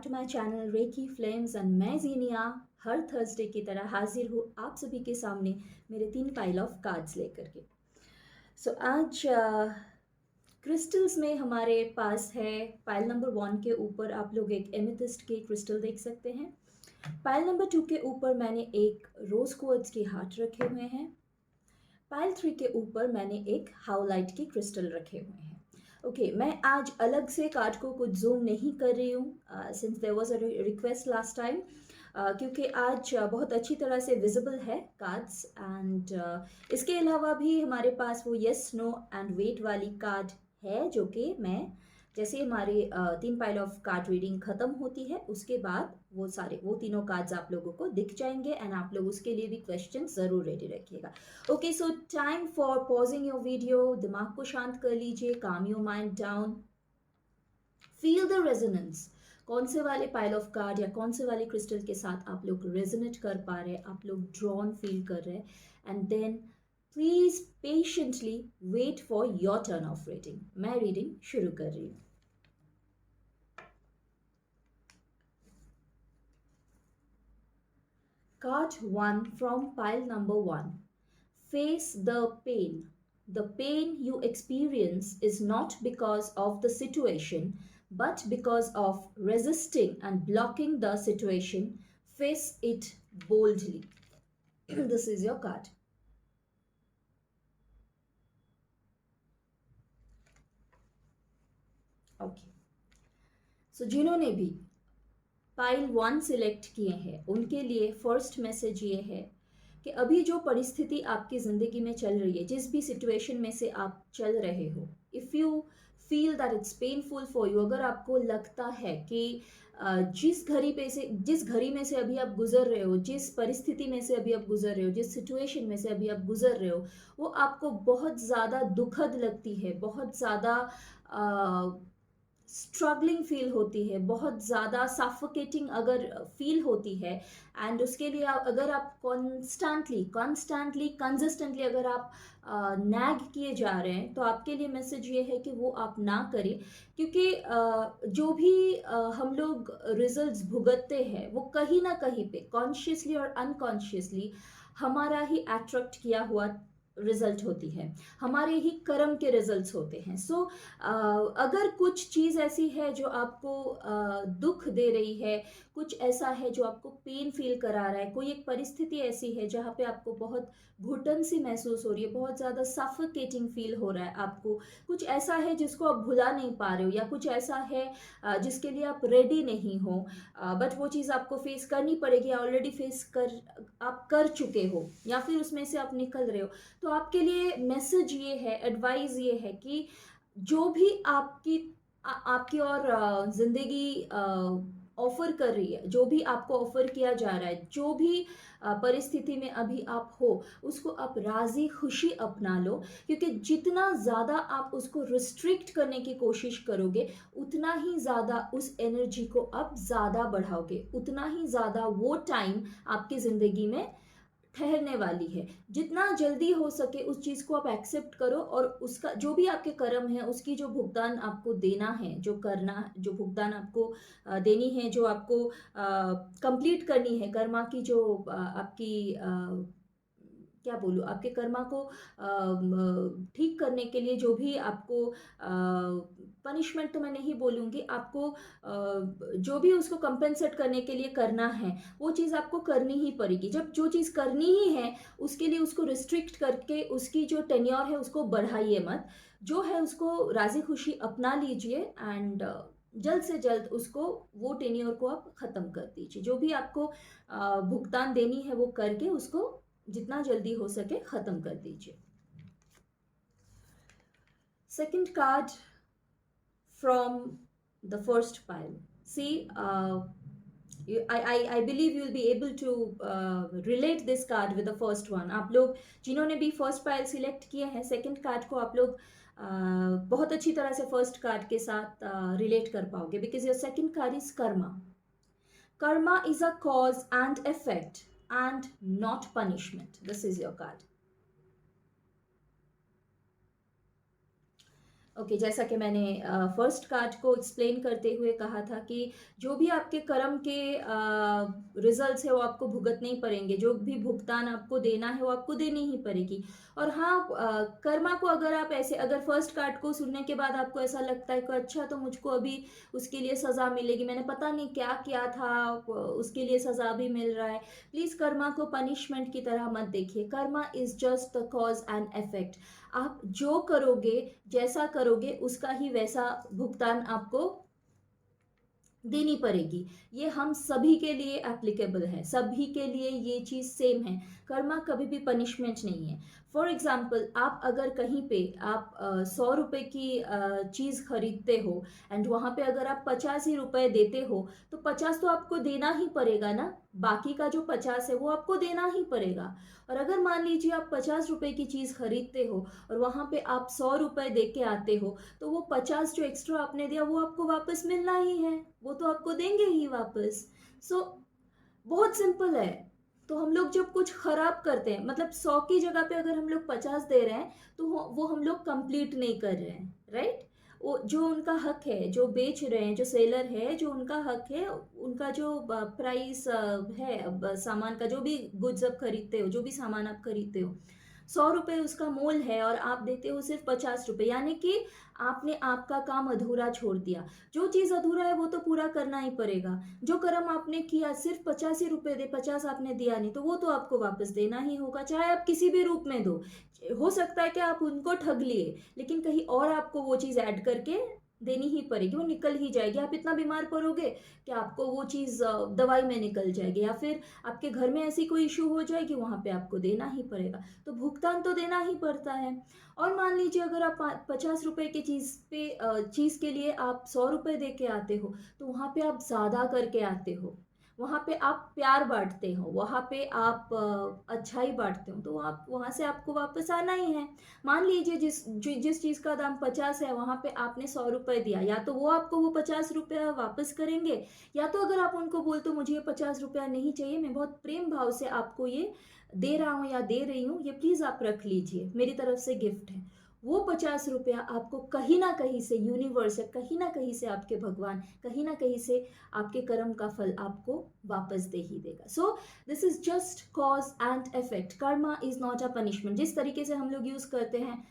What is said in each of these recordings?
To my channel Reiki Flames and मैं जीनिया हर Thursday की तरह हाजिर हूँ आप सभी के सामने मेरे 3 पाइल ऑफ कार्ड्स लेकर के। आज क्रिस्टल्स में हमारे पास है पाइल नंबर 1 के ऊपर आप लोग एक एमेथिस्ट के क्रिस्टल देख सकते हैं। पाइल नंबर 2 के ऊपर मैंने एक रोज क्वार्ट्ज के हार्ट रखे हुए हैं। पाइल 3 के ऊपर मैंने एक हाउलाइट के क्रिस्टल रखे हुए हैं। ओके, मैं आज अलग से कार्ड को कुछ जूम नहीं कर रही हूँ since there was a request last time, क्योंकि आज बहुत अच्छी तरह से विजिबल है कार्ड्स एंड इसके अलावा भी हमारे पास वो यस नो एंड वेट वाली कार्ड है जो कि मैं जैसे हमारी 3 पाइल ऑफ कार्ड रीडिंग खत्म होती है उसके बाद वो तीनों कार्ड्स आप लोगों को दिख जाएंगे एंड आप लोग उसके लिए भी क्वेश्चन जरूर रेडी रखिएगा। Okay, so time for pausing your video. दिमाग को शांत कर लीजिए, काम your mind down, feel the resonance. कौन से वाले पाइल ऑफ कार्ड या कौन से वाले क्रिस्टल के साथ आप लोग रेजोनेट कर पा रहे हैं, आप लोग ड्रॉन फील कर रहे हैं and then please patiently wait for your turn of reading. मैं रीडिंग शुरू कर रही हूँ। Card 1 from pile number 1. Face the pain. The pain you experience is not because of the situation, but because of resisting and blocking the situation. Face it boldly. This is your card. Okay. So जिन्होंने भी pile 1 select किए हैं उनके लिए first message ये है कि अभी जो परिस्थिति आपकी ज़िंदगी में चल रही है, जिस भी सिचुएशन में से आप चल रहे हो, if you feel that it's painful for you, अगर आपको लगता है कि जिस घड़ी में से अभी आप गुजर रहे हो, जिस परिस्थिति में से अभी आप गुजर रहे हो, जिस सिचुएशन में से अभी आप गुजर रहे हो, वो आपको बहुत ज़्यादा दुखद लगती है, बहुत ज़्यादा स्ट्रगलिंग फील होती है, बहुत ज़्यादा सफोकेटिंग अगर फील होती है एंड उसके लिए अगर आप कॉन्स्टेंटली कंसिस्टेंटली अगर आप नैग किए जा रहे हैं तो आपके लिए मैसेज ये है कि वो आप ना करें, क्योंकि जो भी हम लोग रिजल्ट्स भुगतते हैं वो कहीं ना कहीं पे कॉन्शियसली और अनकॉन्शियसली हमारा ही अट्रैक्ट किया हुआ रिजल्ट होती है, हमारे ही कर्म के रिजल्ट्स होते हैं। सो अगर कुछ चीज़ ऐसी है जो आपको दुख दे रही है, कुछ ऐसा है जो आपको पेन फील करा रहा है, कोई एक परिस्थिति ऐसी है जहाँ पे आपको बहुत घुटन सी महसूस हो रही है, बहुत ज़्यादा सफोकेटिंग फील हो रहा है आपको, कुछ ऐसा है जिसको आप भुला नहीं पा रहे हो या कुछ ऐसा है जिसके लिए आप रेडी नहीं हो, बट वो चीज़ आपको फेस करनी पड़ेगी, ऑलरेडी आप कर चुके हो या फिर उसमें से आप निकल रहे हो, तो आपके लिए मैसेज ये है, एडवाइस ये है कि जो भी आपकी और ज़िंदगी ऑफ़र कर रही है, जो भी आपको ऑफ़र किया जा रहा है, जो भी परिस्थिति में अभी आप हो, उसको आप राज़ी खुशी अपना लो, क्योंकि जितना ज़्यादा आप उसको रिस्ट्रिक्ट करने की कोशिश करोगे, उतना ही ज़्यादा उस एनर्जी को आप ज़्यादा बढ़ाओगे, उतना ही ज़्यादा वो टाइम आपकी ज़िंदगी में ठहरने वाली है। जितना जल्दी हो सके उस चीज़ को आप एक्सेप्ट करो और उसका जो भी आपके कर्म है, उसकी जो भुगतान आपको देना है, जो भुगतान आपको देनी है, जो आपको कंप्लीट करनी है, कर्मा की जो आपकी क्या बोलूँ, आपके कर्मा को ठीक करने के लिए जो भी आपको पनिशमेंट तो मैं नहीं बोलूँगी, आपको जो भी उसको कंपेंसेट करने के लिए करना है, वो चीज़ आपको करनी ही पड़ेगी। जब जो चीज़ करनी ही है, उसके लिए उसको रिस्ट्रिक्ट करके उसकी जो टेन्योर है उसको बढ़ाइए मत। जो है उसको राज़ी खुशी अपना लीजिए एंड जल्द से जल्द उसको वो टेन्योर को आप ख़त्म कर दीजिए। जो भी आपको भुगतान देनी है वो करके उसको जितना जल्दी हो सके ख़त्म कर दीजिए। Second card from the first pile. See, I believe you'll be able to relate this card with the first one. आप लोग जिन्होंने भी फर्स्ट पाइल सिलेक्ट किए हैं, सेकंड कार्ड को आप लोग बहुत अच्छी तरह से फर्स्ट कार्ड के साथ रिलेट कर पाओगे, because your second card is Karma. Karma is a cause and effect and not punishment. This is your card. Okay, जैसा कि मैंने फर्स्ट कार्ड को एक्सप्लेन करते हुए कहा था कि जो भी आपके कर्म के रिजल्ट्स है वो आपको भुगतने ही पड़ेंगे, जो भी भुगतान आपको देना है वो आपको देनी ही पड़ेगी। और हाँ, कर्मा को अगर आप ऐसे, अगर फर्स्ट कार्ड को सुनने के बाद आपको ऐसा लगता है कि अच्छा तो मुझको अभी उसके लिए सज़ा मिलेगी, मैंने पता नहीं क्या किया था, उसके लिए सज़ा भी मिल रहा है, प्लीज़ कर्मा को पनिशमेंट की तरह मत देखिए। Karma is just the cause and effect. आप जो करोगे, जैसा करोगे, उसका ही वैसा भुगतान आपको देनी पड़ेगी। ये हम सभी के लिए एप्लीकेबल है, सभी के लिए ये चीज़ सेम है। कर्मा कभी भी पनिशमेंट नहीं है। फॉर एग्ज़ाम्पल, आप अगर कहीं पे आप 100 रुपए की चीज़ खरीदते हो एंड वहाँ पे अगर आप 50 ही रुपए देते हो, तो 50 तो आपको देना ही पड़ेगा ना, बाकी का जो 50 है वो आपको देना ही पड़ेगा। और अगर मान लीजिए आप 50 रुपए की चीज़ खरीदते हो और वहाँ पे आप 100 रुपए दे के आते हो, तो वो 50 जो एक्स्ट्रा आपने दिया वो आपको वापस मिलना ही है, वो तो आपको देंगे ही वापस। सो बहुत सिंपल है। तो हम लोग जब कुछ खराब करते हैं, मतलब 100 की जगह पे अगर हम लोग 50 दे रहे हैं, तो वो हम लोग कंप्लीट नहीं कर रहे हैं, राइट? वो जो उनका हक है, जो बेच रहे हैं, जो सेलर है, जो उनका हक है, उनका जो प्राइस है, सामान का, जो भी गुड्स आप खरीदते हो, जो भी सामान आप खरीदते हो, 100 रुपए उसका मोल है और आप देते हो सिर्फ 50 रुपए, यानी कि आपने आपका काम अधूरा छोड़ दिया। जो चीज़ अधूरा है वो तो पूरा करना ही पड़ेगा। जो कर्म आपने किया, सिर्फ 50 ही रुपए दे, 50 आपने दिया नहीं, तो वो तो आपको वापस देना ही होगा, चाहे आप किसी भी रूप में दो। हो सकता है कि आप उनको ठग लिए, लेकिन कहीं और आपको वो चीज़ ऐड करके देनी ही पड़ेगी, वो निकल ही जाएगी। आप इतना बीमार पड़ोगे कि आपको वो चीज़ दवाई में निकल जाएगी, या फिर आपके घर में ऐसी कोई इश्यू हो जाएगी, वहाँ पे आपको देना ही पड़ेगा। तो भुगतान तो देना ही पड़ता है। और मान लीजिए अगर आप 50 रुपए की चीज़ के लिए आप 100 रुपए दे के आते हो, तो वहाँ पे आप ज़्यादा करके आते हो। वहाँ पे आप प्यार बाँटते हो, वहाँ पे आप अच्छाई बाँटते हो, तो आप वहाँ से आपको वापस आना ही है। मान लीजिए जिस चीज़ का दाम 50 है, वहाँ पे आपने 100 रुपए दिया, या तो वो आपको वो 50 रुपया वापस करेंगे, या तो अगर आप उनको बोलते हो मुझे ये 50 रुपया नहीं चाहिए, मैं बहुत प्रेम भाव से आपको ये दे रहा हूँ या दे रही हूँ, ये प्लीज़ आप रख लीजिए, मेरी तरफ से गिफ्ट है। वो 50 रुपया आपको कहीं न कहीं से यूनिवर्स है, कहीं न कहीं से आपके भगवान, कहीं न कहीं से आपके कर्म का फल आपको वापस दे ही देगा। So this is just cause and effect. Karma is not a punishment. जिस तरीके से हम लोग यूज़ करते हैं,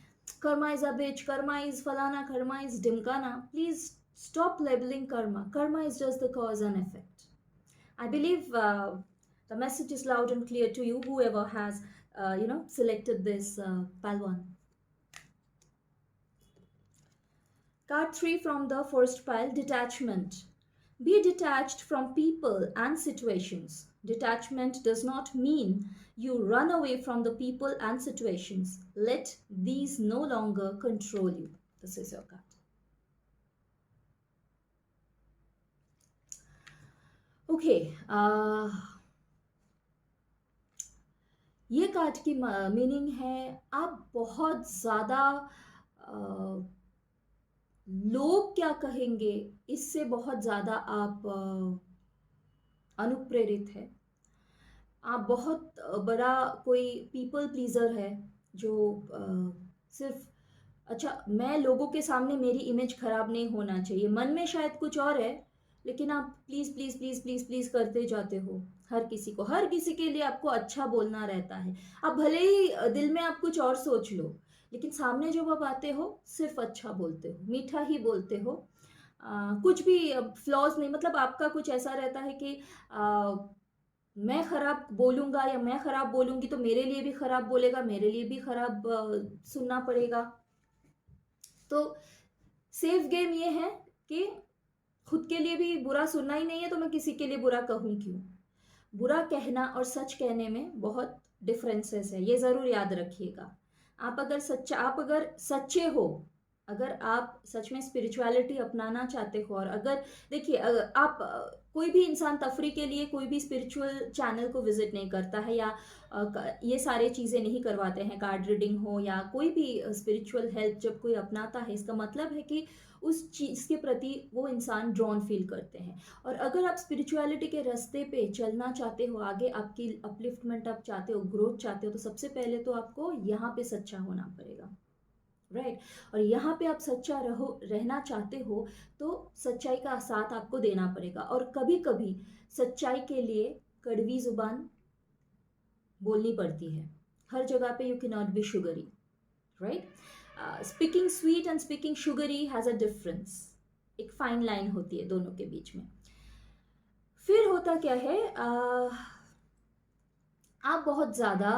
karma is a bitch, karma is फलाना, कर्मा इज़ ढिमकाना, please stop labeling karma. Karma is just the cause and effect. I believe the message is loud and clear to you, whoever has, selected this pile one. Card 3 from the first pile, detachment. Be detached from people and situations. Detachment does not mean you run away from the people and situations. Let these no longer control you. This is your card. Okay. ये card की meaning है, आप बहुत ज़्यादा लोग क्या कहेंगे, इससे बहुत ज़्यादा आप अनुप्रेरित है। आप बहुत बड़ा कोई पीपल प्लीज़र है, जो सिर्फ अच्छा, मैं लोगों के सामने मेरी इमेज खराब नहीं होना चाहिए, मन में शायद कुछ और है, लेकिन आप please please please please please करते जाते हो हर किसी के लिए आपको अच्छा बोलना रहता है। आप भले ही दिल में आप कुछ और सोच लो, लेकिन सामने जब आप आते हो सिर्फ अच्छा बोलते हो, मीठा ही बोलते हो। कुछ भी फ्लॉज़ नहीं, मतलब आपका कुछ ऐसा रहता है कि मैं खराब बोलूँगा या मैं खराब बोलूँगी तो मेरे लिए भी खराब बोलेगा, मेरे लिए भी खराब सुनना पड़ेगा। तो सेफ गेम ये है कि खुद के लिए भी बुरा सुनना ही नहीं है, तो मैं किसी के लिए बुरा कहूँ क्यों? बुरा कहना और सच कहने में बहुत डिफरेंसेस है, ये ज़रूर याद रखिएगा। आप अगर सच्चे हो, अगर आप सच में स्पिरिचुअलिटी अपनाना चाहते हो, और अगर देखिए, आप कोई भी इंसान तफरी के लिए कोई भी स्पिरिचुअल चैनल को विज़िट नहीं करता है, या ये सारे चीज़ें नहीं करवाते हैं, कार्ड रीडिंग हो या कोई भी स्पिरिचुअल हेल्प जब कोई अपनाता है, इसका मतलब है कि उस चीज़ के प्रति वो इंसान ड्रॉन फील करते हैं। और अगर आप स्पिरिचुअलिटी के रास्ते पे चलना चाहते हो, आगे आपकी अपलिफ्टमेंट आप चाहते हो, ग्रोथ चाहते हो, तो सबसे पहले तो आपको यहाँ पे सच्चा होना पड़ेगा। राइट। और यहाँ पे आप सच्चा रहना चाहते हो तो सच्चाई का साथ आपको देना पड़ेगा, और कभी कभी सच्चाई के लिए कड़वी जुबान बोलनी पड़ती है। हर जगह पे you can not be sugary, right. Speaking sweet and speaking sugary has a difference. एक फाइन लाइन होती है दोनों के बीच में। फिर होता क्या है, आप बहुत ज़्यादा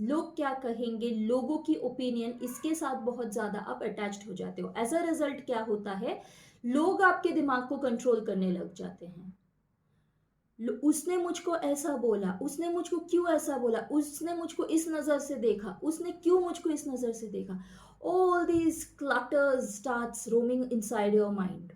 लोग क्या कहेंगे, लोगों की ओपिनियन, इसके साथ बहुत ज़्यादा आप अटैच्ड हो जाते हो। एज अ रिजल्ट क्या होता है, लोग आपके दिमाग को कंट्रोल करने लग जाते हैं। उसने मुझको ऐसा बोला, उसने मुझको क्यों ऐसा बोला, उसने मुझको इस नज़र से देखा, उसने क्यों मुझको इस नज़र से देखा। All these clutters starts roaming inside your mind.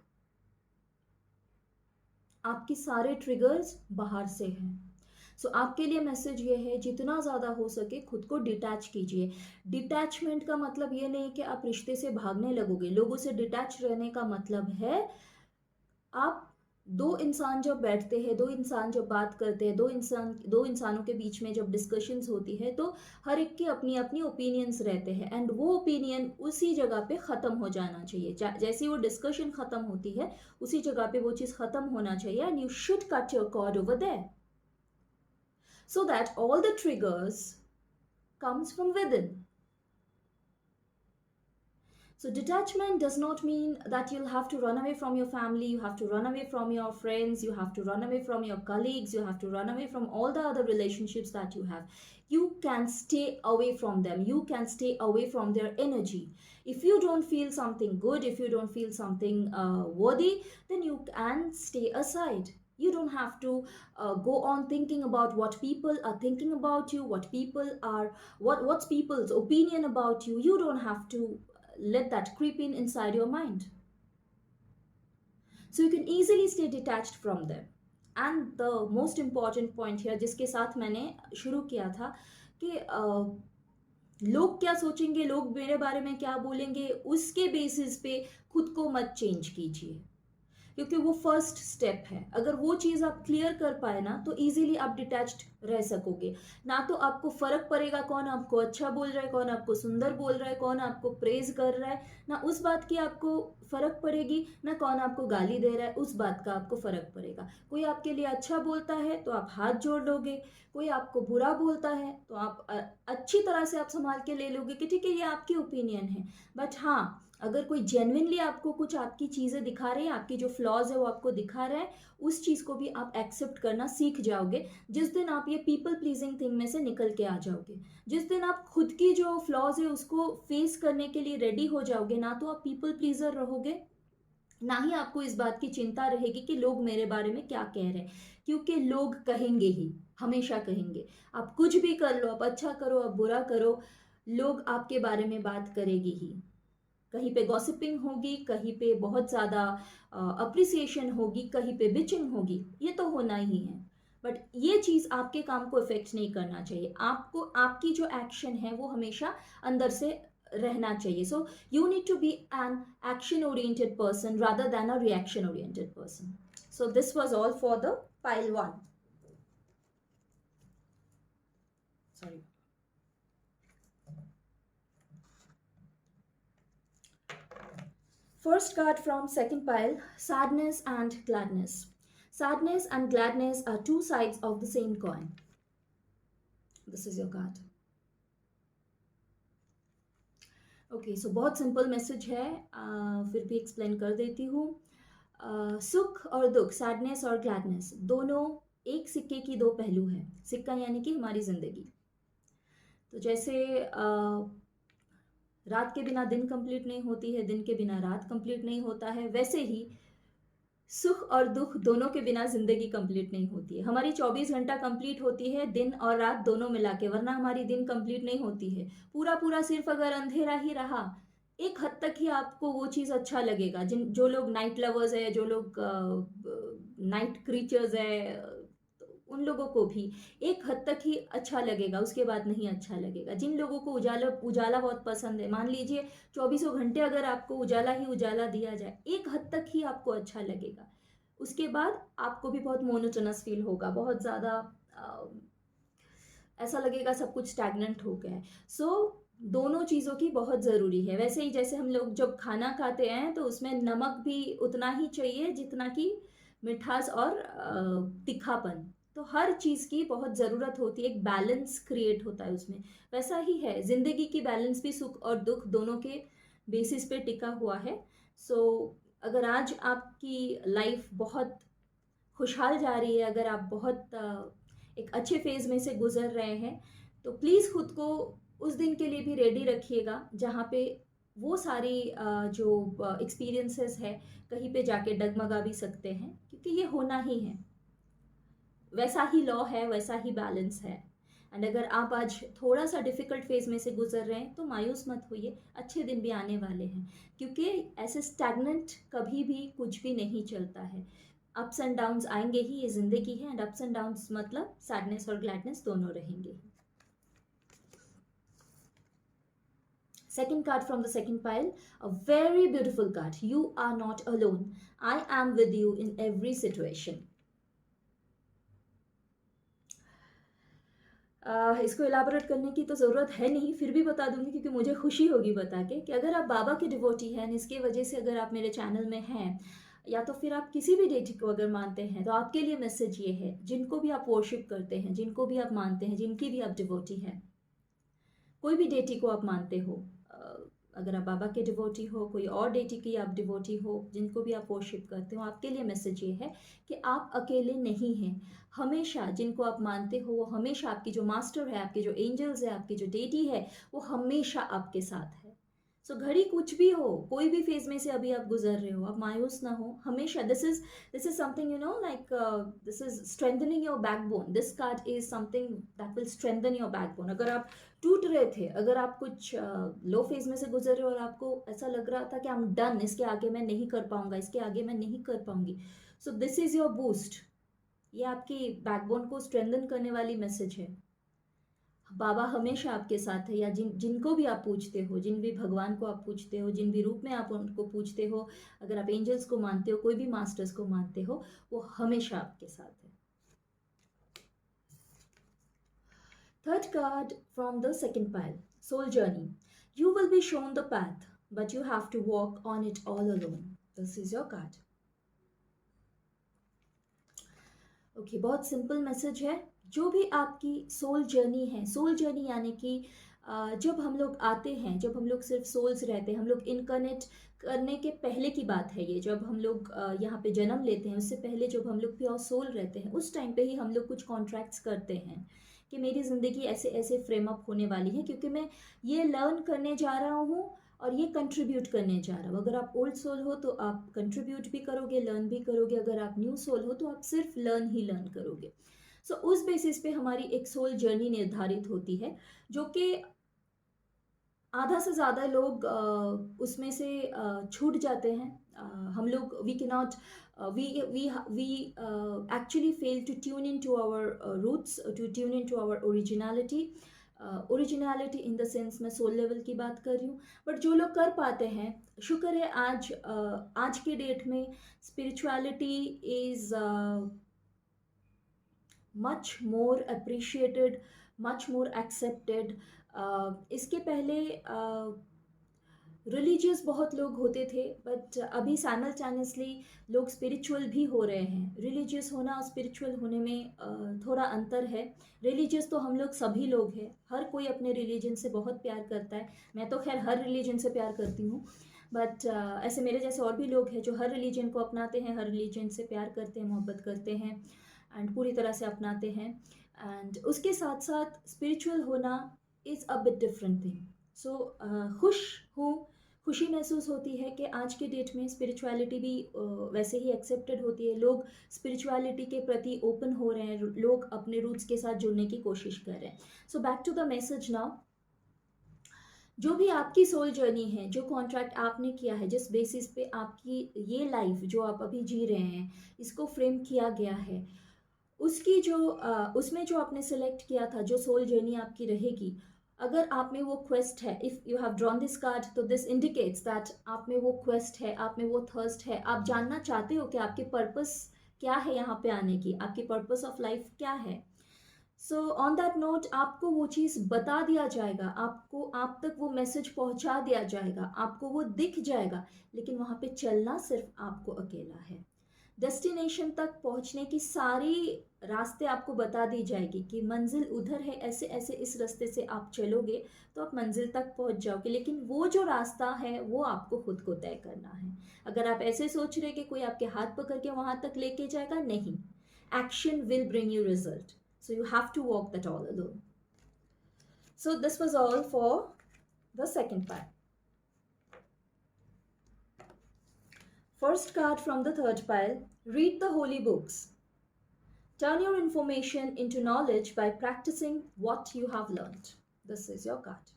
आपके सारे ट्रिगर्स बाहर से हैं। सो आपके लिए मैसेज ये है, जितना ज़्यादा हो सके खुद को डिटैच कीजिए। डिटैचमेंट का मतलब ये नहीं कि आप रिश्ते से भागने लगोगे। लोगों से डिटैच रहने का मतलब है, आप दो इंसान जब बैठते हैं, दो इंसान जब बात करते हैं, दो इंसानों के बीच में जब डिस्कशंस होती है, तो हर एक के अपनी अपनी ओपिनियंस रहते हैं, एंड वो ओपिनियन उसी जगह पे ख़त्म हो जाना चाहिए। जैसे वो डिस्कशन ख़त्म होती है, उसी जगह पे वो चीज़ ख़त्म होना चाहिए, and you should cut your cord over there, so that all the triggers comes from within. So detachment does not mean that you'll have to run away from your family, you have to run away from your friends, you have to run away from your colleagues, you have to run away from all the other relationships that you have. You can stay away from them, you can stay away from their energy. If you don't feel something good, if you don't feel something worthy, then you can stay aside. You don't have to go on thinking about what people are thinking about you, what people are, what's people's opinion about you. You don't have to let that creep in inside your mind. So you can easily stay detached from them. And the most important point here, जिसके साथ मैंने शुरू किया था, कि लोग क्या सोचेंगे, लोग मेरे बारे में क्या बोलेंगे, उसके बेसिस पे खुद को मत चेंज कीजिए, क्योंकि वो फर्स्ट स्टेप है। अगर वो चीज़ आप क्लियर कर पाए ना, तो इजीली आप डिटैच्ड रह सकोगे। ना तो आपको फर्क पड़ेगा कौन आपको अच्छा बोल रहा है, कौन आपको सुंदर बोल रहा है, कौन आपको प्रेज कर रहा है, ना उस बात की आपको फर्क पड़ेगी, ना कौन आपको गाली दे रहा है उस बात का आपको फर्क पड़ेगा। कोई आपके लिए अच्छा बोलता है तो आप हाथ जोड़ लोगे, कोई आपको बुरा बोलता है तो आप अच्छी तरह से आप संभाल के ले लोगे कि ठीक है, ये आपकी ओपिनियन है। बट हाँ, अगर कोई जेन्युइनली आपको कुछ आपकी चीज़ें दिखा रहे हैं, आपकी जो फ्लॉज है वो आपको दिखा रहा है, उस चीज़ को भी आप एक्सेप्ट करना सीख जाओगे। जिस दिन आप ये पीपल प्लीजिंग थिंग में से निकल के आ जाओगे, जिस दिन आप खुद की जो फ्लॉज है उसको फेस करने के लिए रेडी हो जाओगे, ना तो आप पीपल प्लीजर रहोगे, ना ही आपको इस बात की चिंता रहेगी कि लोग मेरे बारे में क्या कह रहे हैं, क्योंकि लोग कहेंगे ही, हमेशा कहेंगे। आप कुछ भी कर लो, आप अच्छा करो, आप बुरा करो, लोग आपके बारे में बात करेगी ही। कहीं पे गॉसिपिंग होगी, कहीं पे बहुत ज़्यादा अप्रिसिएशन होगी, कहीं पे बिचिंग होगी, ये तो होना ही है। बट ये चीज़ आपके काम को इफेक्ट नहीं करना चाहिए। आपको आपकी जो एक्शन है वो हमेशा अंदर से रहना चाहिए। So you need to be an action oriented person rather than a reaction oriented person. So this was all for the pile one. Sorry. First card from second pile, sadness and gladness. Sadness and gladness are two sides of the same coin. This is your card. Okay, so बहुत simple message है, फिर भी explain कर देती हूँ। सुख और दुख, सैडनेस और ग्लैडनेस, दोनों एक सिक्के की दो पहलू हैं। सिक्का यानी कि हमारी ज़िंदगी। तो जैसे रात के बिना दिन कंप्लीट नहीं होती है, दिन के बिना रात कंप्लीट नहीं होता है, वैसे ही सुख और दुख दोनों के बिना जिंदगी कंप्लीट नहीं होती है। हमारी 24 घंटा कंप्लीट होती है दिन और रात दोनों मिला के, वरना हमारी दिन कंप्लीट नहीं होती है। पूरा पूरा सिर्फ अगर अंधेरा ही रहा, एक हद तक ही आपको वो चीज़ अच्छा लगेगा। जो लोग नाइट लवर्स है, जो लोग नाइट क्रीचर्स है, उन लोगों को भी एक हद तक ही अच्छा लगेगा, उसके बाद नहीं अच्छा लगेगा। जिन लोगों को उजाला उजाला बहुत पसंद है, मान लीजिए 24 घंटे अगर आपको उजाला ही उजाला दिया जाए, एक हद तक ही आपको अच्छा लगेगा। उसके बाद आपको भी बहुत मोनोटोनस फील होगा, बहुत ज़्यादा ऐसा लगेगा सब कुछ स्टैग्नेंट हो गया है। सो दोनों चीज़ों की बहुत ज़रूरी है। वैसे ही जैसे हम लोग जब खाना खाते हैं तो उसमें नमक भी उतना ही चाहिए जितना कि मिठास और तीखापन। तो हर चीज़ की बहुत ज़रूरत होती है, एक बैलेंस क्रिएट होता है उसमें। वैसा ही है, ज़िंदगी की बैलेंस भी सुख और दुःख दोनों के बेसिस पे टिका हुआ है। सो अगर आज आपकी लाइफ़ बहुत खुशहाल जा रही है, अगर आप बहुत एक अच्छे फ़ेज़ में से गुज़र रहे हैं, तो प्लीज़ खुद को उस दिन के लिए भी रेडी रखिएगा, जहाँ पे वो सारी जो एक्सपीरियंसेस है, कहीं पे जाके डगमगा भी सकते हैं, क्योंकि ये होना ही है। वैसा ही लॉ है, वैसा ही बैलेंस है। एंड अगर आप आज थोड़ा-सा डिफ़िकल्ट फ़ेज़ में से गुज़र रहे हैं, तो मायूस मत होइए, अच्छे दिन भी आने वाले हैं। क्योंकि ऐसे स्टैग्नेंट कभी भी कुछ भी नहीं चलता है। अप्स एंड डाउन्स आएँगे ही, ये ज़िंदगी है एंड अप्स एंड डाउन्स मतलब सैडनेस और ग्लैडनेस दोनों रहेंगे ही। Second card from the second pile, a very beautiful card. You are not alone. I am with you in every situation. इसको इलाबोरेट करने की तो ज़रूरत है नहीं, फिर भी बता दूँगी क्योंकि मुझे खुशी होगी बता के कि अगर आप बाबा के डिवोटी हैं, इसकी वजह से अगर आप मेरे चैनल में हैं, या तो फिर आप किसी भी डेटी को अगर मानते हैं, तो आपके लिए मैसेज ये है, जिनको भी आप वर्शिप करते हैं, जिनको भी आप मानते हैं, जिनकी भी आप डिवोटी हैं, कोई भी डेटी को आप मानते हो, अगर आप बाबा के डिवोटी हो, कोई और डेटी की आप डिवोटी हो, जिनको भी आप वर्शिप करते हो, आपके लिए मैसेज ये है कि आप अकेले नहीं हैं। हमेशा जिनको आप मानते हो, वो हमेशा आपकी जो मास्टर है, आपके जो एंजल्स है, आपकी जो डेटी है, वो हमेशा आपके साथ है। सो घड़ी कुछ भी हो, कोई भी फेज में से अभी आप गुजर रहे हो, आप मायूस ना हो। हमेशा this is something, you know, like this is strengthening your backbone. This card is something that will strengthen your backbone. अगर आप टूट रहे थे, अगर आप कुछ लो फेज में से गुजर रहे हो और आपको ऐसा लग रहा था कि आई एम डन, इसके आगे मैं नहीं कर पाऊंगा, इसके आगे मैं नहीं कर पाऊंगी, so this is your boost. ये आपकी बैकबोन को स्ट्रेंथन करने वाली मैसेज है। बाबा हमेशा आपके साथ है, या जिनको भी आप पूछते हो, जिन भी भगवान को आप पूछते हो, जिन भी रूप में आप उनको पूछते हो, अगर आप एंजल्स को मानते हो, कोई भी मास्टर्स को मानते हो, वो हमेशा आपके साथ है। Third card from the second pile, Soul Journey. You will be shown the path, but you have to walk on it all alone. This is your card. Okay, बहुत सिंपल मैसेज है। जो भी आपकी सोल जर्नी है, soul journey यानी कि जब हम लोग आते हैं, जब हम लोग सिर्फ सोल्स रहते हैं, हम लोग इनकनेक्ट करने के पहले की बात है ये। जब हम लोग यहाँ पे जन्म लेते हैं, उससे पहले जब हम लोग प्योर सोल रहते हैं, उस टाइम पे ही हम लोग कुछ कॉन्ट्रैक्ट्स करते हैं कि मेरी ज़िंदगी ऐसे ऐसे फ्रेम अप होने वाली है, क्योंकि मैं ये लर्न करने जा रहा हूँ और ये कंट्रीब्यूट करने जा रहा हूँ। अगर आप ओल्ड सोल हो तो आप कंट्रीब्यूट भी करोगे, लर्न भी करोगे। अगर आप न्यू सोल हो तो आप सिर्फ लर्न ही लर्न करोगे। सो उस बेसिस पे हमारी एक सोल जर्नी निर्धारित होती है, जो कि आधा से ज़्यादा लोग उसमें से छूट जाते हैं। हम लोग we can not we we we actually fail to tune in to our roots, to tune in to our originality. Originality in the sense मैं सोल लेवल की बात कर रही हूँ। बट जो लोग कर पाते हैं, शुक्र है आज के डेट में spirituality is much more appreciated, much more accepted. इसके पहले रिलीजियस बहुत लोग होते थे, बट अभी साइमल्टेनियसली लोग स्पिरिचुअल भी हो रहे हैं। रिलीजियस होना और स्पिरिचुअल होने में थोड़ा अंतर है। रिलीजियस तो हम लोग सभी लोग हैं, हर कोई अपने रिलीजन से बहुत प्यार करता है। मैं तो खैर हर रिलीजन से प्यार करती हूँ, बट ऐसे मेरे जैसे और भी लोग हैं जो हर रिलीजन को अपनाते हैं, हर रिलीजन से प्यार करते हैं, मोहब्बत करते हैं एंड पूरी तरह से अपनाते हैं। एंड उसके साथ साथ स्पिरिचुअल होना is a bit different thing. So खुश हूँ, खुशी महसूस होती है कि आज के डेट में स्पिरिचुअलिटी भी वैसे ही एक्सेप्टेड होती है। लोग स्पिरिचुअलिटी के प्रति ओपन हो रहे हैं, लोग अपने रूट्स के साथ जुड़ने की कोशिश कर रहे हैं। So back to the message now. जो भी आपकी सोल जर्नी है, जो कॉन्ट्रैक्ट आपने किया है, जिस बेसिस पे आपकी ये लाइफ जो आप अभी जी रहे हैं, इसको फ्रेम किया गया है, उसकी जो उसमें जो आपने सेलेक्ट किया था, जो सोल जर्नी आपकी रहेगी, अगर आप में वो क्वेस्ट है, if you have drawn this card, तो दिस इंडिकेट्स दैट आप में वो क्वेस्ट है, आप में वो थर्स्ट है। आप जानना चाहते हो कि आपके पर्पस क्या है यहाँ पे आने की, आपकी पर्पस ऑफ लाइफ क्या है। सो ऑन दैट नोट आपको वो चीज़ बता दिया जाएगा, आपको आप तक वो मैसेज पहुंचा दिया जाएगा, आपको वो दिख जाएगा, लेकिन वहाँ पे चलना सिर्फ आपको अकेला है। डेस्टिनेशन तक पहुंचने की सारी रास्ते आपको बता दी जाएगी कि मंजिल उधर है, ऐसे ऐसे इस रास्ते से आप चलोगे तो आप मंजिल तक पहुंच जाओगे, लेकिन वो जो रास्ता है वो आपको खुद को तय करना है। अगर आप ऐसे सोच रहे कि कोई आपके हाथ पकड़ के वहां तक लेके जाएगा, नहीं। Action will bring you result. So you have to walk that all alone. So this was all for the second part. First card from the third pile. Read the holy books. Turn your information into knowledge by practicing what you have learned. This is your card.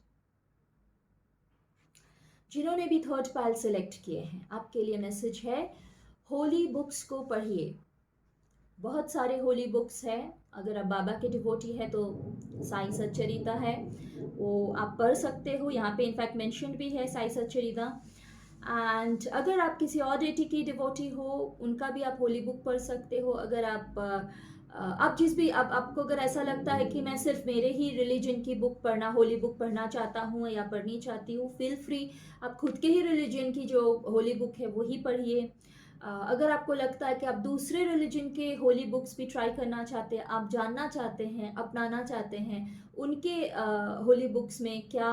जिन्होंने भी third pile select किए हैं, आपके लिए message है, holy books को पढ़िए। बहुत सारे होली बुक्स हैं। अगर आप बाबा के डिवोटी है तो साई सच्चरिता है, वो आप पढ़ सकते हो। यहाँ पे इनफैक्ट मेंशन भी है साई सच्चरिता। एंड अगर आप किसी और डेटी की डिवोटी हो, उनका भी आप होली बुक पढ़ सकते हो। अगर आप जिस भी आपको अगर ऐसा लगता है कि मैं सिर्फ मेरे ही रिलीजन की बुक पढ़ना, होली बुक पढ़ना चाहता हूँ या पढ़नी चाहती हूँ, फील फ्री, आप खुद के ही रिलीजन की जो होली बुक है वही पढ़िए। अगर आपको लगता है कि आप दूसरे रिलीजन के होली बुक्स भी ट्राई करना चाहते हैं, आप जानना चाहते हैं, अपनाना चाहते हैं, उनके होली बुक्स में क्या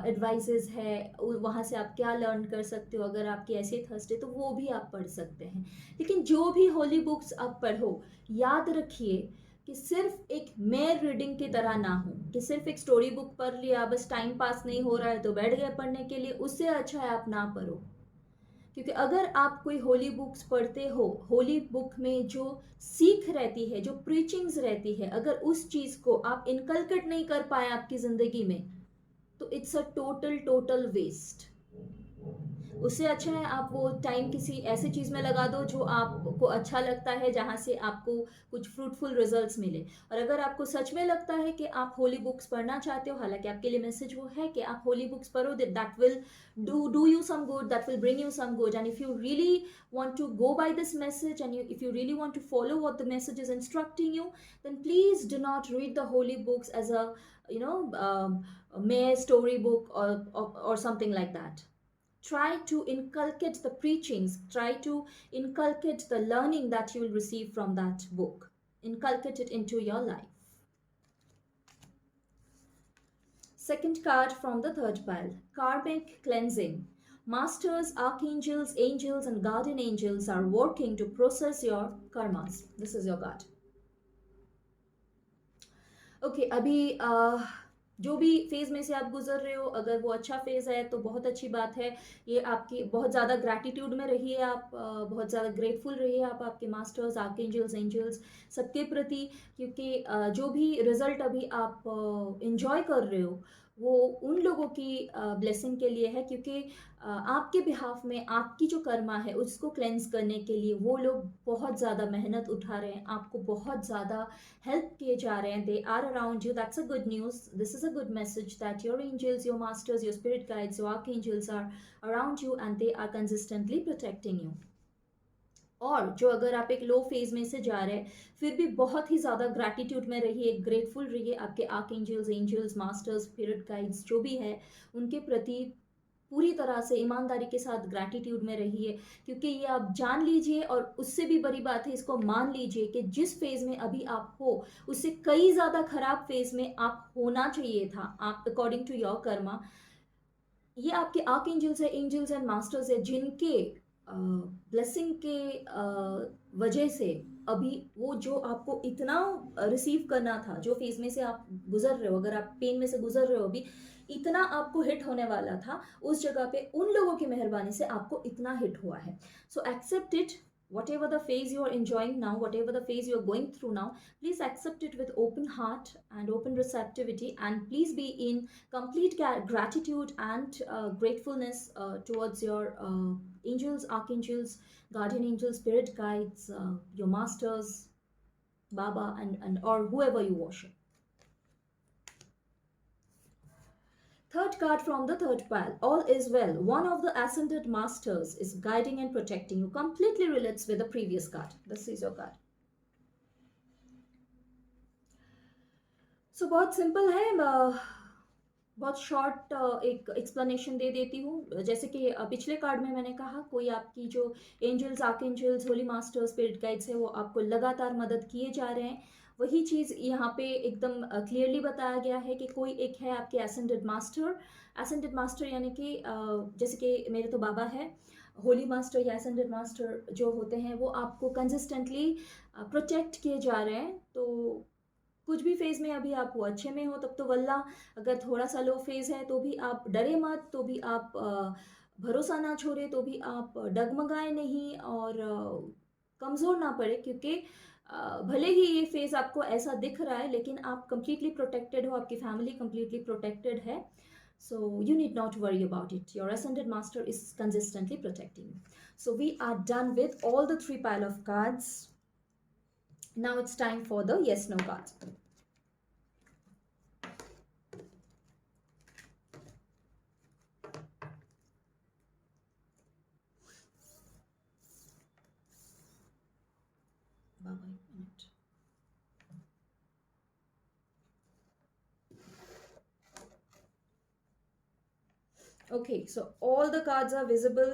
एडवाइसेस है, वहाँ से आप क्या लर्न कर सकते हो, अगर आपकी ऐसी थर्स्ट है तो वो भी आप पढ़ सकते हैं। लेकिन जो भी होली बुक्स आप पढ़ो, याद रखिए कि सिर्फ एक मेयर रीडिंग की तरह ना हो, कि सिर्फ एक स्टोरी बुक पढ़ लिया, बस टाइम पास नहीं हो रहा है तो बैठ गए पढ़ने के लिए, उससे अच्छा है आप ना पढ़ो। क्योंकि अगर आप कोई होली बुक्स पढ़ते हो, होली बुक में जो सीख रहती है, जो प्रीचिंग्स रहती है, अगर उस चीज़ को आप इनकलकेट नहीं कर पाए आपकी ज़िंदगी में, तो it's a total total waste. उससे अच्छा है आप वो टाइम किसी ऐसी चीज़ में लगा दो जो आपको अच्छा लगता है, जहाँ से आपको कुछ फ्रूटफुल रिजल्ट्स मिले। और अगर आपको सच में लगता है कि आप होली बुक्स पढ़ना चाहते हो, हालांकि आपके लिए मैसेज वो है कि आप होली बुक्स पढ़ो, that will do you some good, that will bring you some good. And if you really want to go by this message, and if you really want to follow what the message is instructing you, then please do not read the holy books as a mere story book or something like that. Try to inculcate the preachings, try to inculcate the learning that you will receive from that book, inculcate it into your life. Second card from the third pile, karmic cleansing. Masters, archangels, angels and guardian angels are working to process your karmas. This is your card. Okay, अभी जो भी phase में से आप गुजर रहे हो, अगर वो अच्छा फेज़ है तो बहुत अच्छी बात है। ये आपकी बहुत ज़्यादा ग्रैटिट्यूड में रहिए आप, बहुत ज़्यादा ग्रेटफुल रहिए आप आपके मास्टर्स, आर्कएंजल्स, एंजल्स सबके प्रति, क्योंकि जो भी रिज़ल्ट अभी आप एंजॉय कर रहे हो, वो उन लोगों की ब्लेसिंग के लिए है, क्योंकि आपके बिहाफ में आपकी जो कर्मा है उसको क्लेंस करने के लिए वो लोग बहुत ज़्यादा मेहनत उठा रहे हैं, आपको बहुत ज़्यादा help किए जा रहे हैं, they are around you. That's a good news. This is a good message that your angels, your masters, your spirit guides, your archangels are around you and they are consistently protecting you. और जो अगर आप एक लो phase में से जा रहे हैं, फिर भी बहुत ही ज़्यादा ग्रैटिट्यूड में रहिए, ग्रेटफुल रहिए आपके archangels, angels, masters, spirit guides जो भी है उनके प्रति पूरी तरह से ईमानदारी के साथ ग्रैटिट्यूड में रहिए, क्योंकि ये आप जान लीजिए और उससे भी बड़ी बात है, इसको मान लीजिए कि जिस फेज़ में अभी आप हो उससे कई ज़्यादा खराब फेज़ में आप होना चाहिए था, आप अकॉर्डिंग टू योर कर्मा। ये आपके आर्कएंजल्स है, एंजल्स एंड मास्टर्स है, जिनके ब्लेसिंग के वजह से अभी वो जो आपको इतना रिसीव करना था, जो फेज़ में से आप गुजर रहे हो, अगर आप पेन में से गुजर रहे हो अभी, इतना आपको हिट होने वाला था, उस जगह पे उन लोगों की मेहरबानी से आपको इतना हिट हुआ है। So accept it, whatever the phase you are enjoying now, whatever the phase you are going through now, please accept it with open heart and open receptivity, and please be in complete gratitude and gratefulness towards your angels, archangels, guardian angels, spirit guides, your masters, Baba, and or whoever you worship. Third card from the third pile, all is well. One of the ascended masters is guiding and protecting you. Completely relates with the previous card. This is your card. बहुत simple है, बहुत short एक explanation दे देती हूँ। जैसे कि पिछले card में मैंने कहा, कोई आपकी जो angels, archangels, holy masters, spirit guides है, वो आपको लगातार मदद किए जा रहे हैं। वही चीज़ यहाँ पे एकदम क्लियरली बताया गया है कि कोई एक है आपके एसेंडेड मास्टर। एसेंडेड मास्टर यानी कि जैसे कि मेरे तो बाबा है, होली मास्टर या एसेंडेड मास्टर जो होते हैं वो आपको कंसिस्टेंटली प्रोटेक्ट किए जा रहे हैं। तो कुछ भी फेज़ में अभी आप वो अच्छे में हो तब तो वल्ला, अगर थोड़ा सा लो फेज़ है तो भी आप डरे मत, तो भी आप भरोसा ना छोड़े, तो भी आप डगमगाए नहीं और कमज़ोर ना पड़े, क्योंकि भले ही ये फेज़ आपको ऐसा दिख रहा है लेकिन आप कंप्लीटली प्रोटेक्टेड हो, आपकी फैमिली कंप्लीटली प्रोटेक्टेड है। So you need not worry about it. Your ascended master is consistently protecting you. So we are done with all the three pile of cards. Now it's time for the yes no cards. Bye bye minute. Okay, so all the cards are visible.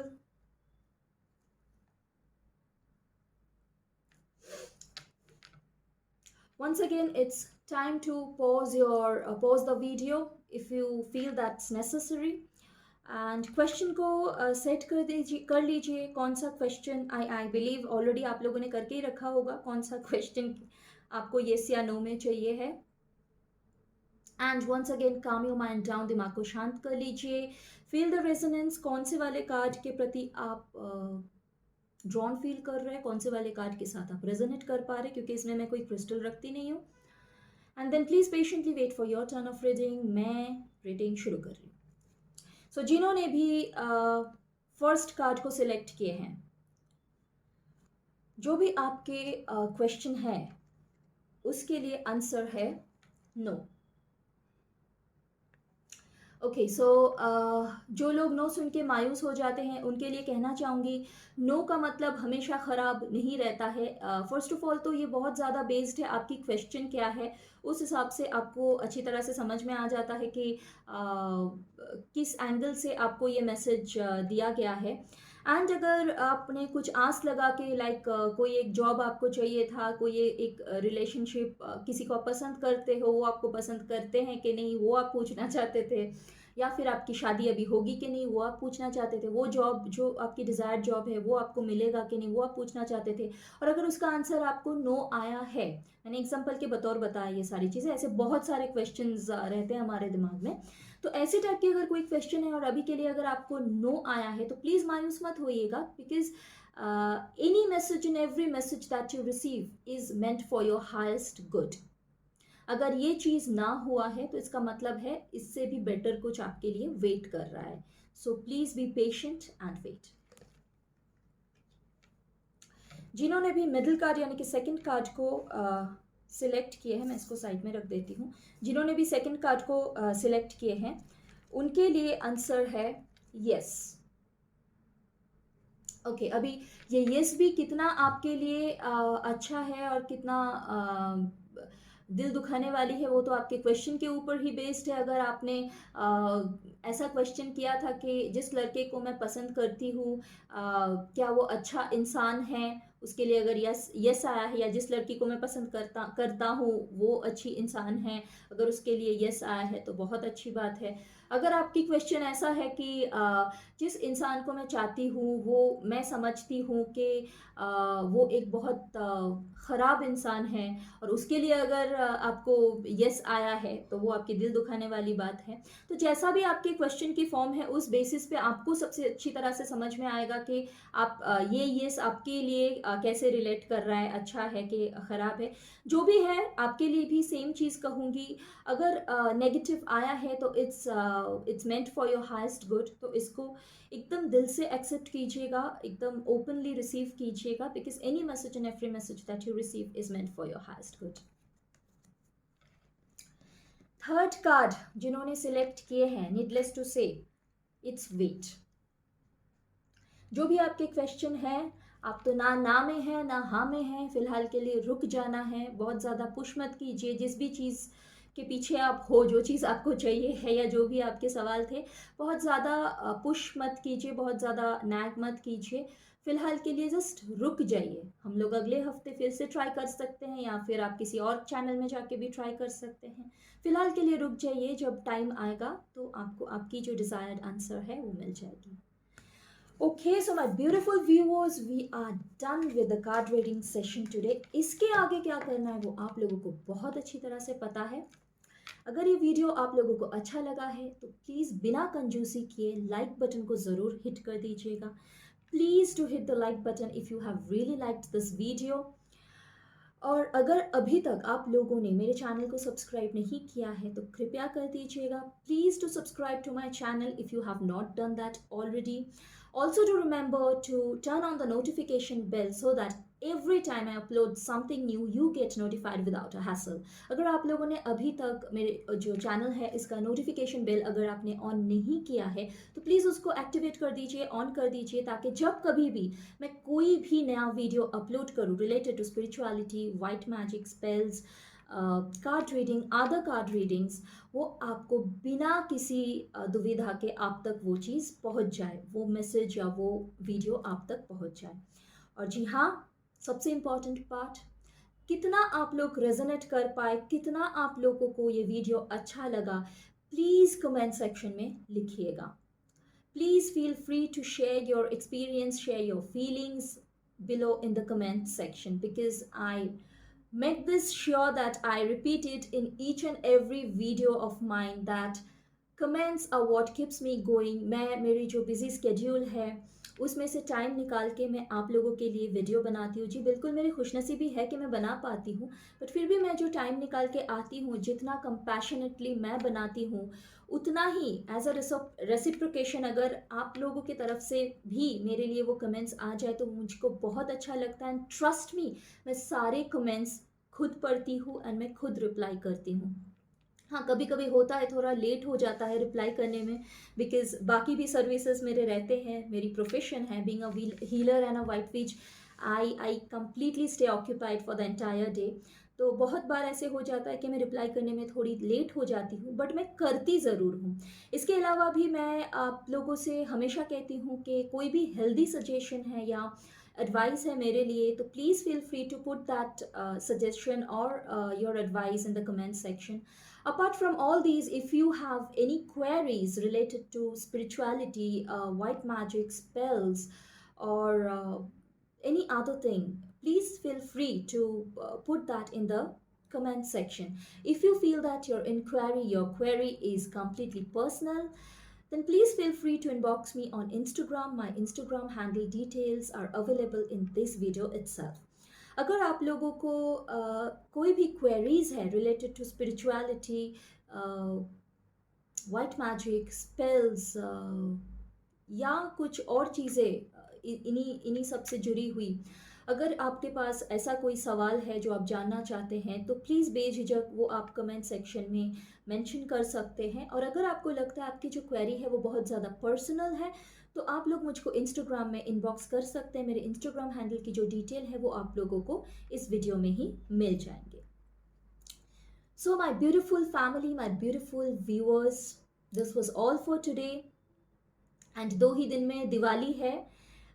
Once again, it's time to pause the video if you feel that's necessary. And question को set कर लीजिए। कौन सा question, I believe already आप लोगों ने करके ही रखा होगा, कौन सा क्वेश्चन आपको येस या नो में चाहिए है। And once again calm your mind down, दिमाग को शांत कर लीजिए। फील द रेजोनेंस, कौन से वाले कार्ड के प्रति आप ड्रॉन फील कर रहे हैं, कौन से वाले कार्ड के साथ आप रेजोनेट कर पा रहे हैं, क्योंकि इसमें मैं कोई क्रिस्टल रखती नहीं हूँ। And then please patiently wait for your turn of reading. मैं रीडिंग शुरू कर रही हूँ। सो जिन्होंने भी फर्स्ट कार्ड को सिलेक्ट किए हैं, जो भी आपके क्वेश्चन है उसके लिए आंसर है नो। ओके, सो जो लोग नो सुन के मायूस हो जाते हैं उनके लिए कहना चाहूँगी, नो का मतलब हमेशा ख़राब नहीं रहता है। फर्स्ट ऑफ ऑल तो ये बहुत ज़्यादा बेस्ड है आपकी क्वेश्चन क्या है, उस हिसाब से आपको अच्छी तरह से समझ में आ जाता है कि किस एंगल से आपको ये मैसेज दिया गया है। एंड अगर आपने कुछ आस लगा के लाइक कोई एक जॉब आपको चाहिए था, कोई एक रिलेशनशिप, किसी को आप पसंद करते हो, वो आपको पसंद करते हैं कि नहीं वो आप पूछना चाहते थे, या फिर आपकी शादी अभी होगी कि नहीं वो आप पूछना चाहते थे, वो जॉब जो आपकी डिज़ायर्ड जॉब है वो आपको मिलेगा कि नहीं वो आप पूछना चाहते थे, और अगर उसका आंसर आपको नो आया है, मैंने एग्जाम्पल के बतौर बताया ये सारी चीज़ें, ऐसे बहुत सारे क्वेश्चंस रहते हैं हमारे दिमाग में। तो ऐसे टाइप की अगर कोई क्वेश्चन है और अभी के लिए अगर आपको नो आया है तो प्लीज़ मायूस मत होइएगा, because any message and every message that you receive is meant for your highest good. अगर ये चीज़ ना हुआ है तो इसका मतलब है इससे भी बेटर कुछ आपके लिए वेट कर रहा है। So please be patient and wait. जिन्होंने भी मिडिल कार्ड यानी कि सेकंड कार्ड को सिलेक्ट किए हैं, मैं इसको साइड में रख देती हूँ, जिन्होंने भी सेकंड कार्ड को सिलेक्ट किए हैं उनके लिए आंसर है यस। ओके, अभी ये यस भी कितना आपके लिए अच्छा है और कितना दिल दुखाने वाली है वो तो आपके क्वेश्चन के ऊपर ही बेस्ड है। अगर आपने ऐसा क्वेश्चन किया था कि जिस लड़के को मैं पसंद करती हूँ क्या वो अच्छा इंसान है, उसके लिए अगर यस यस आया है, या जिस लड़की को मैं पसंद करता हूँ वो अच्छी इंसान है, अगर उसके लिए यस आया है तो बहुत अच्छी बात है। अगर आपकी क्वेश्चन ऐसा है कि जिस इंसान को मैं चाहती हूँ वो मैं समझती हूँ कि वो एक बहुत ख़राब इंसान है, और उसके लिए अगर आपको यस आया है तो वो आपके दिल दुखाने वाली बात है। तो जैसा भी आपके क्वेश्चन की फॉर्म है उस बेसिस पे आपको सबसे अच्छी तरह से समझ में आएगा कि आप ये यस आपके लिए कैसे रिलेट कर रहा है, अच्छा है कि ख़राब है। जो भी है आपके लिए भी सेम चीज़ कहूँगी, अगर नेगेटिव आया है तो it's meant for your highest good, तो इसको एकदम दिल से एक्सेप्ट कीजिएगा, एकदम ओपनली रिसीव कीजिएगा, because any message and every message that you receive is meant for your highest good. Third card जिन्होंने सिलेक्ट किए हैं, नीडलेस टू से इट्स वेट। जो भी आपके क्वेश्चन है, आप तो ना में है ना हाँ में है, फिलहाल के लिए रुक जाना है, बहुत ज़्यादा पुश मत कीजिए। जिस भी चीज़ के पीछे आप हो, जो चीज़ आपको चाहिए है या जो भी आपके सवाल थे, बहुत ज़्यादा पुश मत कीजिए, बहुत ज़्यादा नैग मत कीजिए। फ़िलहाल के लिए जस्ट रुक जाइए। हम लोग अगले हफ़्ते फिर से ट्राई कर सकते हैं या फिर आप किसी और चैनल में जाके भी ट्राई कर सकते हैं। फ़िलहाल के लिए रुक जाइए, जब टाइम आएगा तो आपको आपकी जो डिज़ायर्ड आंसर है वो मिल जाएगी। Okay, so my beautiful viewers, we are done with the card reading session today. इसके आगे क्या करना है वो आप लोगों को बहुत अच्छी तरह से पता है। अगर ये वीडियो आप लोगों को अच्छा लगा है तो प्लीज़ बिना कंजूसी किए लाइक बटन को ज़रूर हिट कर दीजिएगा। Please to hit the like button if you have really liked this video. और अगर अभी तक आप लोगों ने मेरे चैनल को सब्सक्राइब नहीं किया है तो कृपया कर दीजिएगा। Please to subscribe to my channel if you have not done that already. Also to remember to turn on the notification bell so that every time I upload something new you get notified without a hassle. अगर आप लोगों ने अभी तक मेरे जो channel है इसका नोटिफिकेशन बेल अगर आपने ऑन नहीं किया है तो प्लीज़ उसको एक्टिवेट कर दीजिए, ऑन कर दीजिए, ताकि जब कभी भी मैं कोई भी नया वीडियो अपलोड करूँ related to spirituality, white magic, spells, card reading, other card readings, वो आपको बिना किसी दुविधा के आप तक वो चीज़ पहुंच जाए, वो मैसेज या वो वीडियो आप तक पहुंच जाए। और जी हाँ, सबसे इम्पॉर्टेंट पार्ट, कितना आप लोग रेजोनेट कर पाए, कितना आप लोगों को ये वीडियो अच्छा लगा, प्लीज़ कमेंट सेक्शन में लिखिएगा। Please feel free to share your experience, share your feelings below in the comment section, because I make this sure that I repeat it in each and every video of mine that comments are what keeps me going। मैं मेरी जो busy schedule है उसमें से time निकाल के मैं आप लोगों के लिए वीडियो बनाती हूँ। जी बिल्कुल, मेरी खुशनसीबी है कि मैं बना पाती हूँ, बट फिर भी मैं जो टाइम निकाल के आती हूँ, जितना कंपैशनेटली मैं बनाती हूँ, उतना ही एज अ रेसिप्रोकेशन अगर आप लोगों की तरफ से भी मेरे लिए वो कमेंट्स आ जाए तो मुझको बहुत अच्छा लगता है। एंड ट्रस्ट मी, मैं सारे कमेंट्स खुद पढ़ती हूँ एंड मैं खुद रिप्लाई करती हूँ। हाँ, कभी कभी होता है, थोड़ा लेट हो जाता है रिप्लाई करने में, बिकॉज बाकी भी सर्विसेज मेरे रहते हैं, मेरी प्रोफेशन है being a healer and a white which. I completely stay occupied for the entire day. तो बहुत बार ऐसे हो जाता है कि मैं रिप्लाई करने में थोड़ी लेट हो जाती हूँ, बट मैं करती ज़रूर हूँ। इसके अलावा भी मैं आप लोगों से हमेशा कहती हूँ कि कोई भी हेल्दी सजेशन है या एडवाइस है मेरे लिए तो please feel free to put that suggestion और your advice in the comment section. Apart from all these, if you have any queries related to spirituality, white magic, spells, or any other thing, please feel free to put that in the comment section. If you feel that your query is completely personal, then please feel free to inbox me on Instagram. My Instagram handle details are available in this video itself. अगर आप लोगों को कोई भी queries है related to spirituality, white magic, spells, या कुछ और चीज़ें इन्हीं इन्हीं सब से जुड़ी हुई, अगर आपके पास ऐसा कोई सवाल है जो आप जानना चाहते हैं तो प्लीज़ बेझिझक वो आप कमेंट सेक्शन में मेंशन कर सकते हैं। और अगर आपको लगता है आपकी जो क्वेरी है वो बहुत ज़्यादा पर्सनल है तो आप लोग मुझको इंस्टाग्राम में इनबॉक्स कर सकते हैं। मेरे इंस्टाग्राम हैंडल की जो डिटेल है वो आप लोगों को इस वीडियो में ही मिल जाएंगे। So my beautiful family, my beautiful viewers, this was all for today. And 2 ही दिन में दिवाली है।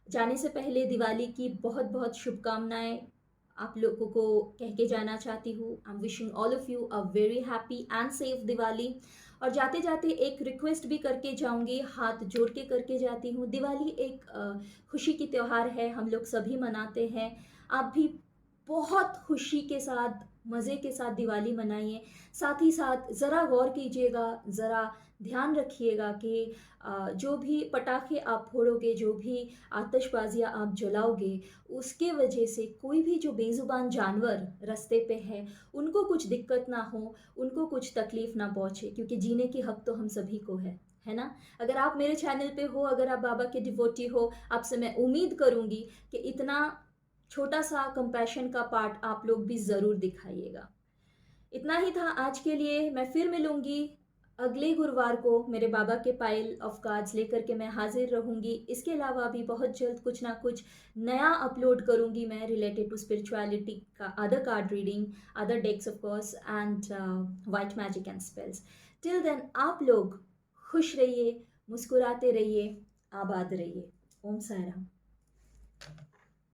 जाने से पहले दिवाली की बहुत बहुत शुभकामनाएं आप लोगों को कह के जाना चाहती हूँ। I am wishing all of you a very happy and safe Diwali. और जाते जाते एक रिक्वेस्ट भी करके जाऊंगी, हाथ जोड़ के करके जाती हूँ। दिवाली एक खुशी की त्यौहार है, हम लोग सभी मनाते हैं। आप भी बहुत खुशी के साथ, मज़े के साथ दिवाली मनाइए। साथ ही साथ ज़रा गौर कीजिएगा, ज़रा ध्यान रखिएगा कि जो भी पटाखे आप फोड़ोगे, जो भी आतिशबाजियाँ आप जलाओगे, उसके वजह से कोई भी जो बेज़ुबान जानवर रास्ते पे है उनको कुछ दिक्कत ना हो, उनको कुछ तकलीफ़ ना पहुँचे, क्योंकि जीने की हक तो हम सभी को है ना। अगर आप मेरे चैनल पे हो, अगर आप बाबा के डिवोटी हो, आपसे मैं उम्मीद करूँगी कि इतना छोटा सा कंपैशन का पार्ट आप लोग भी ज़रूर दिखाइएगा। इतना ही था आज के लिए। मैं फिर मिलूँगी अगले गुरुवार को मेरे बाबा के पाइल ऑफ कार्ड्स लेकर के मैं हाज़िर रहूँगी। इसके अलावा भी बहुत जल्द कुछ ना कुछ नया अपलोड करूँगी मैं रिलेटेड टू स्पिरिचुअलिटी का other card reading, other decks of course and white magic and spells. Till then आप लोग खुश रहिए, मुस्कुराते रहिए, आबाद रहिए। ओम साई राम।